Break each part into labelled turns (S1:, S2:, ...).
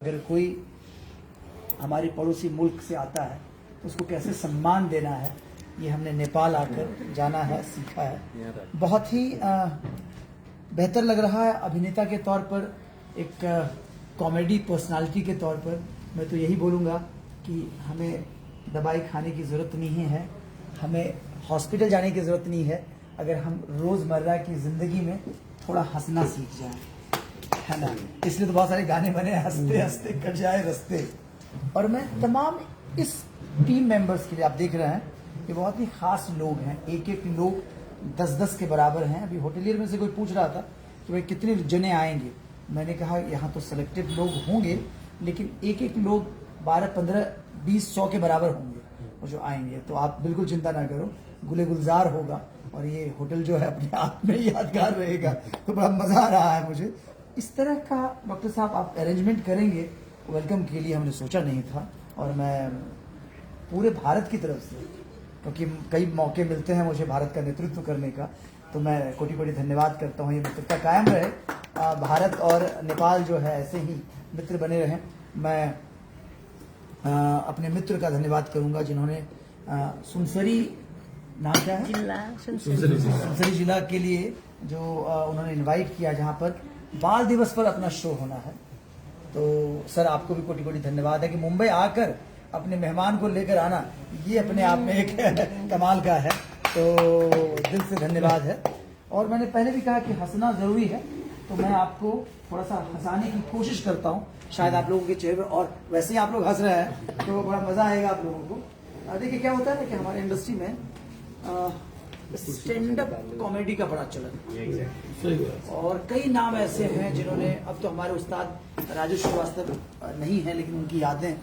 S1: अगर कोई हमारे पड़ोसी मुल्क से आता है तो उसको कैसे सम्मान देना है, ये हमने नेपाल आकर जाना है, सीखा है। बहुत ही बेहतर लग रहा है अभिनेता के तौर पर, एक कॉमेडी पर्सनालिटी के तौर पर। मैं तो यही बोलूँगा कि हमें दवाई खाने की ज़रूरत नहीं है, हमें हॉस्पिटल जाने की ज़रूरत नहीं है, अगर हम रोज़मर्रा की ज़िंदगी में थोड़ा हंसना सीख जाएं, है ना। इसलिए तो बहुत सारे गाने बने, हंसते हंसते कट जाए रस्ते। और मैं तमाम इस टीम मेंबर्स के लिए, आप देख रहे हैं ये बहुत ही खास लोग हैं, एक एक लोग 10-10 के बराबर हैं। अभी होटलियर में से कोई पूछ रहा था कि भाई कितने जने आएंगे, मैंने कहा यहाँ तो सेलेक्टेड लोग होंगे, लेकिन एक एक लोग 12-15-20-100 के बराबर होंगे वो जो आएंगे। तो आप बिल्कुल चिंता ना करो, गुले गुलजार होगा और ये होटल जो है अपने आप में यादगार रहेगा। तो बड़ा मज़ा आ रहा है मुझे। इस तरह का डॉक्टर साहब आप अरेंजमेंट करेंगे वेलकम के लिए, हमने सोचा नहीं था। और मैं पूरे भारत की तरफ से, क्योंकि कई मौके मिलते हैं मुझे भारत का नेतृत्व करने का, तो मैं कोटि कोटि धन्यवाद करता हूँ। ये मित्रता कायम रहे, भारत और नेपाल जो है ऐसे ही मित्र बने रहें। मैं अपने मित्र का धन्यवाद करूँगा जिन्होंने सुनसरी, नाम क्या है, सुनसरी जिला के लिए जो उन्होंने इनवाइट किया, जहाँ पर बाल दिवस पर अपना शो होना है। तो सर आपको भी कोटि कोटि धन्यवाद है कि मुंबई आकर अपने मेहमान को लेकर आना, ये अपने आप में एक कमाल का है। तो दिल से धन्यवाद है। और मैंने पहले भी कहा कि हंसना जरूरी है, तो मैं आपको थोड़ा सा हंसाने की कोशिश करता हूँ, शायद आप लोगों के चेहरे पर, और वैसे ही आप लोग हंस रहे हैं तो बड़ा मजा आएगा आप लोगों को। देखिए क्या होता है ना कि हमारे इंडस्ट्री में स्टैंड अप कॉमेडी का बड़ा चलन है, और कई नाम ऐसे हैं जिन्होंने, अब तो हमारे उस्ताद राजू श्रीवास्तव नहीं है, लेकिन उनकी यादें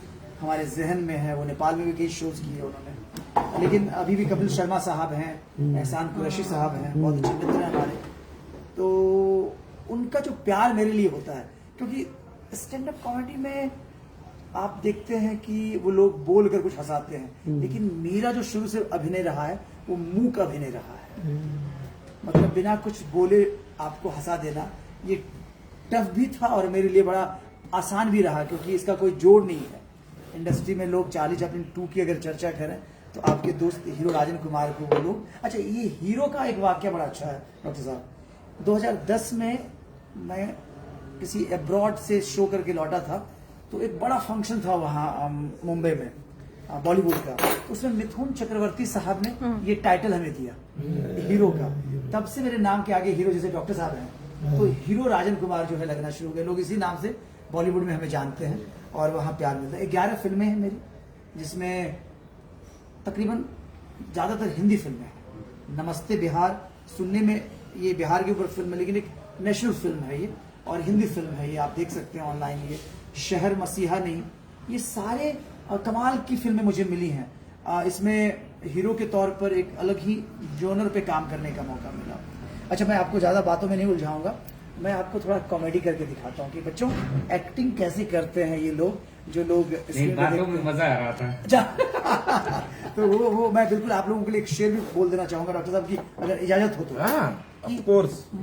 S1: हमारे जहन में है। वो नेपाल में भी कई शोज किए उन्होंने, लेकिन अभी भी कपिल शर्मा साहब हैं, एहसान कुरैशी साहब हैं, बहुत अच्छे मित्र हैं हमारे। तो उनका जो प्यार मेरे लिए होता है, क्योंकि स्टैंड अप कॉमेडी में आप देखते हैं कि वो लोग बोल कर कुछ हंसाते हैं, लेकिन मेरा जो शुरू से अभिनय रहा है वो मूक अभिनय रहा है। मतलब बिना कुछ बोले आपको हंसा देना, ये टफ भी था और मेरे लिए बड़ा आसान भी रहा, क्योंकि इसका कोई जोड़ नहीं है। इंडस्ट्री में लोग चार्ली चैपलिन 2 की अगर चर्चा करें तो आपके दोस्त हीरो राजन कुमार को वो लोग, अच्छा ये हीरो का एक वाक्य बड़ा अच्छा है डॉक्टर साहब। 2010 में मैं किसी अब्रॉड से शो करके लौटा था, तो एक बड़ा फंक्शन था वहाँ मुंबई में बॉलीवुड का, तो उसमें मिथुन चक्रवर्ती साहब ने ये टाइटल हमें दिया हीरो का। तब से मेरे नाम के आगे हीरो, जैसे डॉक्टर साहब हैं, तो हीरो राजन कुमार जो है लगना शुरू हो गए। लोग इसी नाम से बॉलीवुड में हमें जानते हैं और वहाँ प्यार मिलता है। 11 फिल्में हैं मेरी, जिसमें तकरीबन ज़्यादातर हिंदी फिल्में हैं। नमस्ते बिहार, सुनने में ये बिहार के ऊपर फिल्म है, लेकिन एक नेशनल फिल्म है ये, और हिंदी फिल्म है ये, आप देख सकते हैं ऑनलाइन। ये शहर मसीहा नहीं, ये सारे कमाल की फिल्में मुझे मिली हैं। इसमें हीरो के तौर पर एक अलग ही जोनर पे काम करने का मौका मिला। अच्छा, मैं आपको ज़्यादा बातों में नहीं उलझाऊंगा, मैं आपको थोड़ा कॉमेडी करके दिखाता हूँ कि बच्चों एक्टिंग कैसे करते हैं ये लोग, जो लोग
S2: बातों में मजा आ रहा था।
S1: अच्छा तो वो मैं बिल्कुल आप लोगों के लिए एक शेर भी बोल देना चाहूंगा डॉक्टर साहब की, अगर इजाजत हो तो। कि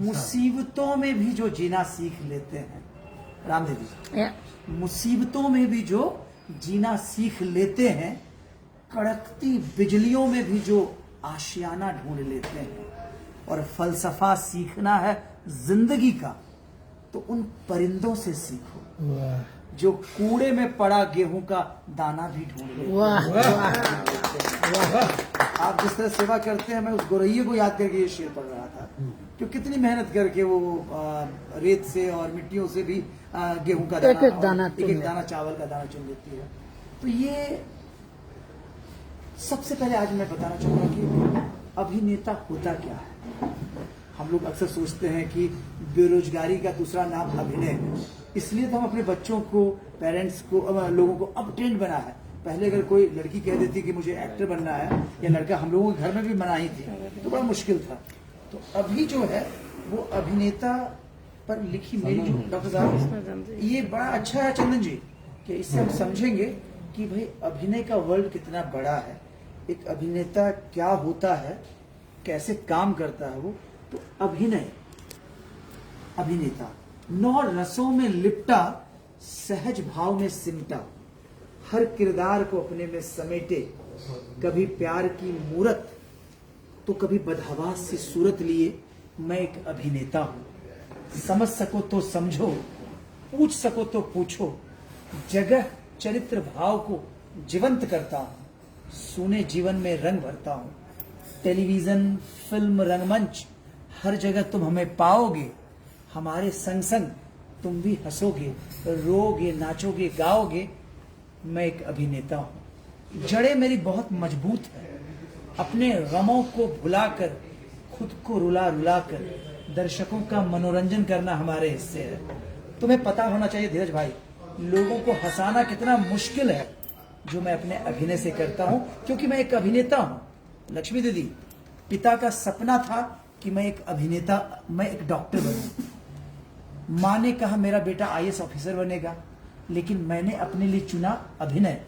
S1: मुसीबतों में भी जो जीना सीख लेते हैं, रामदेव जी, मुसीबतों में भी जो जीना सीख लेते हैं, कड़कती बिजलियों में भी जो आशियाना ढूंढ लेते हैं, और फलसफा सीखना है जिंदगी का तो उन परिंदों से सीखो जो कूड़े में पड़ा गेहूं का दाना भी ढूंढ लेते हैं। आप जिस तरह सेवा करते हैं, मैं उस गोरैये को याद करके ये शेर पढ़ रहा था, जो कितनी मेहनत करके वो रेत से और मिट्टियों से भी गेहूं का दाना, एक एक दाना चावल का दाना चुन लेती है। तो ये सबसे पहले आज मैं बताना चाहूंगा कि अभिनेता होता क्या है। हम लोग अक्सर सोचते हैं कि बेरोजगारी का दूसरा नाम अभिनय है, इसलिए तो हम अपने बच्चों को, पेरेंट्स को, लोगों को अब ट्रेंड बना है। पहले अगर कोई लड़की कह देती कि मुझे एक्टर बनना है, या लड़का, हम लोगों के घर में भी मनाही थी, तो बड़ा मुश्किल था। तो अभी जो है वो अभिनेता पर लिखी मेरी जो डॉक्टर साहब, ये बड़ा अच्छा है चंदन जी, कि इससे हम समझेंगे कि भाई अभिनय का वर्ल्ड कितना बड़ा है, एक अभिनेता क्या होता है, कैसे काम करता है वो। तो अभिनय, अभिनेता 9 रसों में लिपटा सहज भाव में सिमटा, हर किरदार को अपने में समेटे, कभी प्यार की मूरत तो कभी बदहवास सी सूरत लिए मैं एक अभिनेता हूं। समझ सको तो समझो, पूछ सको तो पूछो, जगह चरित्र भाव को जीवंत करता हूं, सुने जीवन में रंग भरता हूं। टेलीविजन, फिल्म, रंगमंच, हर जगह तुम हमें पाओगे। हमारे संग संग तुम भी हंसोगे, रोगे, नाचोगे, गाओगे। मैं एक अभिनेता हूं। जड़ें मेरी बहुत मजबूत है, अपने गमों को भुलाकर, खुद को रुला रुला कर दर्शकों का मनोरंजन करना हमारे हिस्से है। तुम्हें पता होना चाहिए धीरज भाई, लोगों को हंसाना कितना मुश्किल है, जो मैं अपने अभिनय से करता हूं, क्योंकि मैं एक अभिनेता हूं। लक्ष्मी दीदी, पिता का सपना था कि मैं एक अभिनेता, मैं एक डॉक्टर बनूं। माँ ने कहा मेरा बेटा आईएएस ऑफिसर बनेगा, लेकिन मैंने अपने लिए चुना अभिनय।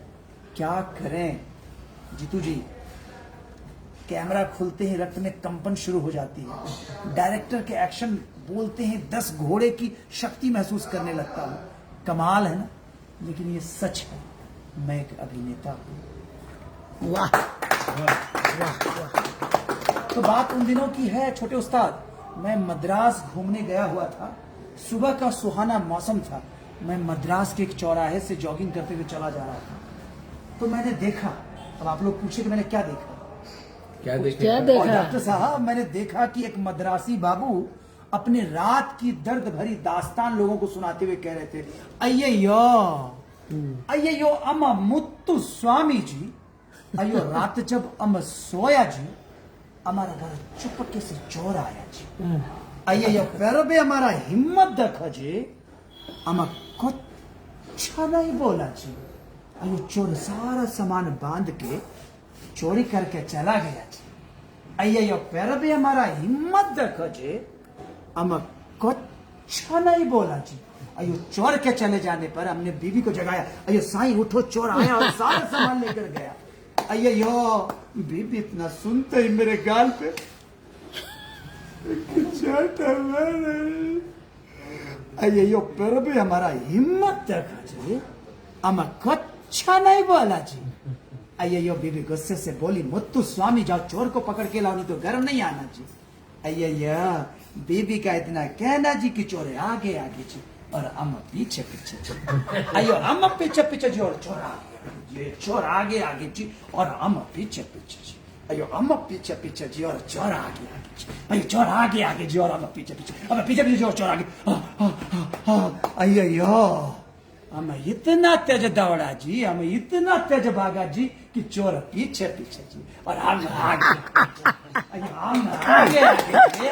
S1: क्या करें जीतू जी, कैमरा खुलते ही रक्त में कंपन शुरू हो जाती है। डायरेक्टर के एक्शन बोलते ही 10 घोड़े की शक्ति महसूस करने लगता हूं। कमाल है ना, लेकिन ये सच है, मैं एक अभिनेता हूं। वाह वाह वाह। तो बात उन दिनों की है छोटे उस्ताद, मैं मद्रास घूमने गया हुआ था। सुबह का सुहाना मौसम था। मैं मद्रास के एक चौराहे से जॉगिंग करते हुए चला जा रहा था, तो मैंने देखा। अब आप लोग पूछे कि मैंने क्या देखा?
S2: क्या
S3: क्या
S2: देखा?
S1: और
S3: देखा?
S1: डॉक्टर साहब, मैंने देखा कि एक मद्रासी बाबू अपने रात की दर्द भरी दास्तान लोगों को सुनाते हुए कह रहे थे, अय्यो अय्यो अम मुत्तु स्वामी जी, अयो रात जब अम सोया जी, हमारा घर चुपके से चोर आया जी। अय्यो पैरबे हमारा हिम्मत देखो जी, अम कुछ नहीं बोला जी। अयो चोर सारा सामान बांध के चोरी करके चला गया जी। अय्यो पैर भी हमारा हिम्मत देखो जी, हम कुछ नहीं बोला जी। अयो चोर के चले जाने पर हमने बीवी को जगाया, अयो साईं उठो, चोर आया और सारा सामान लेकर गया। अय्यो बीबी इतना सुनते ही मेरे गाल पे अय्यो पैर भी हमारा हिम्मत देखो जी, हम कुछ नहीं बोला जी। अय्यो बीबी गुस्से से बोली, मुत्तु स्वामी जाओ चोर को पकड़ के लाओ, नहीं तो घर नहीं आना जी। अय्या बीबी का इतना कहना जी कि चोर आगे आगे जी और हम पीछे पीछे जी। अयो हम पीछे पीछे जी और चोर आगे जी, चोर आगे आगे जी और हम पीछे पीछे जी। अयो हम पीछे पीछे जी और चोर आगे आगे जी। अयो चोर आगे आगे जी और हम पीछे पीछे, हम पीछे पीछे जी और चोर आगे। अय्यो हम इतना तेज दौड़ा जी, हम इतना तेज भागा जी कि चोर पीछे पीछे जी और हम आगे जी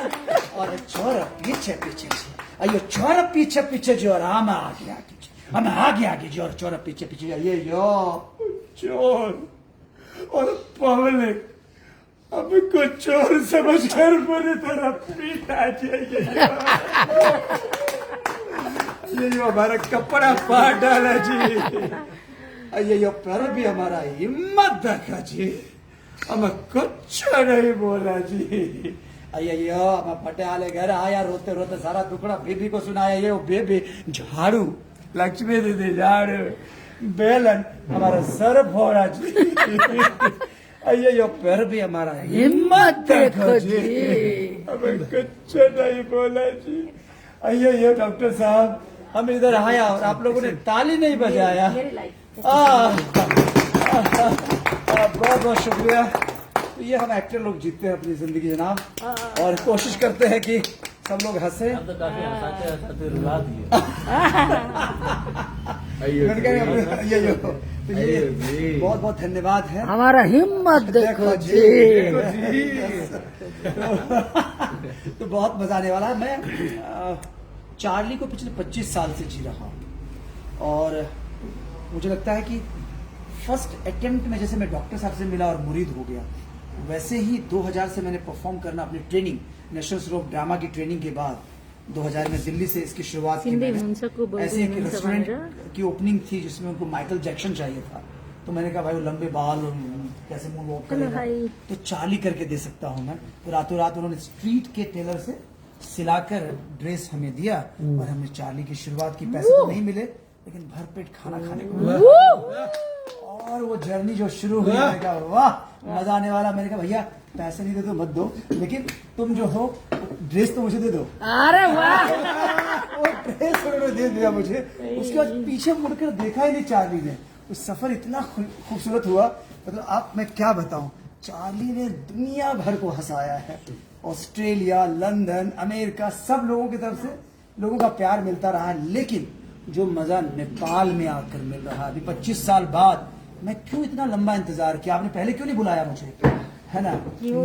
S1: और चोर पीछे पीछे जी। अयो चोर पीछे पीछे जी और हम आगे आगे जी, हम आगे आगे जी और चोर पीछे पीछे। ये यो चोर और पब्लिक हमको चोर समझकर बुरी तरह पीटा जी। ये हमारा कपड़ा फाड़ डाला जी। ये पैर भी हमारा हिम्मत देखा जी, हम कुछ नहीं बोला जी। अय्यो हम पटियाले घर आया, रोते रोते सारा टुकड़ा बेबी को सुनाया। ये बेबी झाड़ू, लक्ष्मी दीदी झाड़ू, बेलन हमारा सर फोड़ा जी। अय्यो पैर भी हमारा हिम्मत देखो जी, हमें कुछ नहीं बोला जी। अय्यो डॉक्टर साहब, हम इधर आया और आप लोगों ने ताली नहीं बजाया। बहुत बहुत शुक्रिया। तो ये हम एक्टर लोग जीतते हैं अपनी जिंदगी जनाब, और कोशिश करते हैं कि सब लोग हंसे।
S4: तो काफी हंसाते हंसाते रुला दिए।
S1: ये बहुत बहुत धन्यवाद है।
S3: हमारा हिम्मत देखो जी।
S1: तो बहुत मजा आने वाला है। मैं चार्ली को पिछले 25 साल से जी रहा हूँ, और मुझे लगता है कि फर्स्ट अटेम्प्ट में जैसे मैं डॉक्टर साहब से मिला और मुरीद हो गया, वैसे ही 2000 से मैंने परफॉर्म करना अपनी training, national school of drama की ट्रेनिंग के बाद 2000 में दिल्ली से इसकी शुरुआत की मैंने। ऐसे एक रेस्टोरेंट की ओपनिंग थी जिसमें उनको माइकल जैक्सन चाहिए था, तो मैंने कहा भाई वो लंबे बाल और कैसे मूव वॉक करेगा, तो चार्ली करके दे सकता हूँ मैं। तो रातों रात उन्होंने स्ट्रीट के टेलर से सिलाकर ड्रेस हमें दिया और हमने चार्ली की शुरुआत की। पैसे तो नहीं मिले, लेकिन भरपेट खाना खाने को मिला। और वो जर्नी जो शुरू हुई, मैंने कहा वाह मजा आने वाला। मैंने कहा भैया पैसे नहीं दे दो मत दो, लेकिन तुम जो हो ड्रेस तो मुझे दे दो।
S3: अरे वाह,
S1: वो ड्रेस उन्होंने दे दिया मुझे। उसके बाद पीछे मुड़कर देखा ही नहीं चार्ली ने। उस सफर इतना खूबसूरत हुआ, मतलब आप मैं क्या बताऊं, चार्ली ने दुनिया भर को हंसाया है। ऑस्ट्रेलिया, लंदन, अमेरिका, सब लोगों की तरफ से लोगों का प्यार मिलता रहा है। लेकिन जो मजा नेपाल में आकर मिल रहा है अभी 25 साल बाद, मैं क्यों इतना लंबा इंतजार किया, आपने पहले क्यों नहीं बुलाया मुझे, है ना?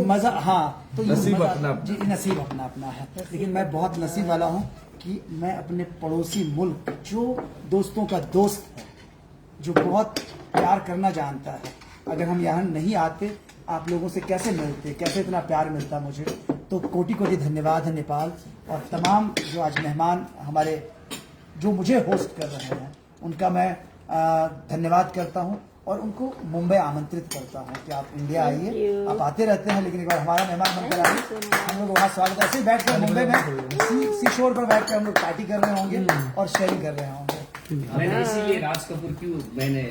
S1: मजा, हाँ तो
S5: नसीब
S1: मजा-
S5: अपना
S1: जी नसीब अपना अपना है। लेकिन मैं बहुत नसीब वाला हूँ कि मैं अपने पड़ोसी मुल्क, जो दोस्तों का दोस्त है, जो बहुत प्यार करना जानता है, अगर हम यहाँ नहीं आते, आप लोगों से कैसे मिलते, कैसे इतना प्यार मिलता मुझे। तो कोटि कोटि धन्यवाद है नेपाल और तमाम जो आज मेहमान हमारे जो मुझे होस्ट कर रहे हैं, उनका मैं धन्यवाद करता हूं और उनको मुंबई आमंत्रित करता हूं कि आप इंडिया आइए। आप आते रहते हैं, लेकिन एक बार हमारा मेहमान बनकर आइए, हम लोग वहाँ स्वागत। ऐसे ही बैठ कर मुंबई में सी शोर पर बैठ कर हम लोग पार्टी कर रहे होंगे और शेयरिंग कर रहे होंगे।
S2: मैंने इसीलिए राज कपूर क्यों मैंने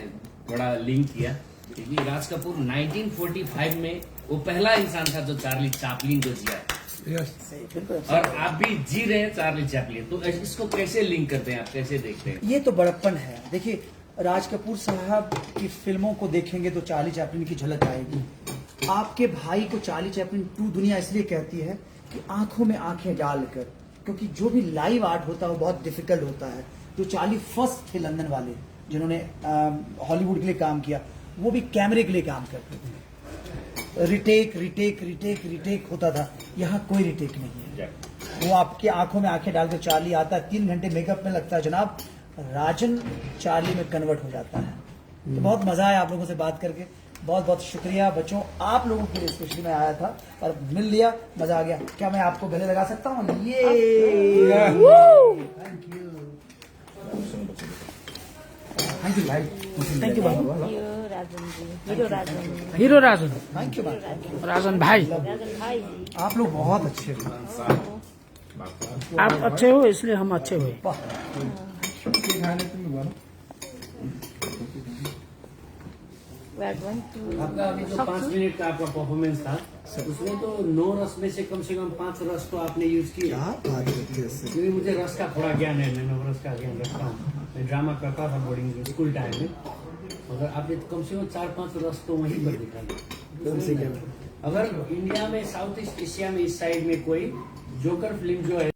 S2: थोड़ा लिंक किया, क्योंकि राज कपूर 1945 में वो पहला इंसान था जो चार्ली चैपलिन को जिया है।
S1: सही, बिल्कुल।
S2: और आप भी जी रहे हैं चार्ली चैपलिन, तो इसको कैसे लिंक करते हैं, आप कैसे देखते हैं?
S1: ये तो बड़प्पन है। देखिए, राज कपूर साहब की फिल्मों को देखेंगे तो चार्ली चैपलिन की झलक आएगी। आपके भाई को चार्ली चैपलिन 2 दुनिया इसलिए कहती है कि आंखों में आंखें डालकर, क्योंकि जो भी लाइव आर्ट होता है वो बहुत डिफिकल्ट होता है। जो चार्ली फर्स्ट थे लंदन वाले, जिन्होंने हॉलीवुड के लिए काम किया, वो भी कैमरे के लिए काम करते थे। रिटेक रिटेक रिटेक रिटेक होता था, यहाँ कोई रिटेक नहीं है। वो आपकी आंखों में आंखें डालकर चार्ली आता है, 3 घंटे मेकअप में लगता है जनाब, राजन चार्ली में कन्वर्ट हो जाता है। तो बहुत मजा आया आप लोगों से बात करके, बहुत बहुत शुक्रिया बच्चों, आप लोगों के लिए स्पेशली मैं आया था और मिल लिया, मजा आ गया। क्या मैं आपको गले लगा सकता हूँ? ये थैंक यू थैंक यू भाई, थैंक यू भाई,
S3: हीरो राजन,
S1: थैंक यू भाई,
S3: राजन भाई,
S1: आप लोग बहुत अच्छे हैं।
S3: आप अच्छे हो इसलिए हम अच्छे हुए।
S2: आपका अभी जो 5 मिनट का आपका परफॉर्मेंस था, उसमें तो 9 रस में से कम 5 रस तो आपने यूज किया। क्योंकि मुझे रस का थोड़ा ज्ञान है, मैं 9 रस का ज्ञान रखता हूँ। मैं ड्रामा करता था बोर्डिंग में, स्कूल टाइम में। अगर आपने कम से कम 4-5 रस तो वहीं पर दिखा। अगर इंडिया में, साउथ ईस्ट एशिया में, इस साइड में कोई जोकर फिल्म जो है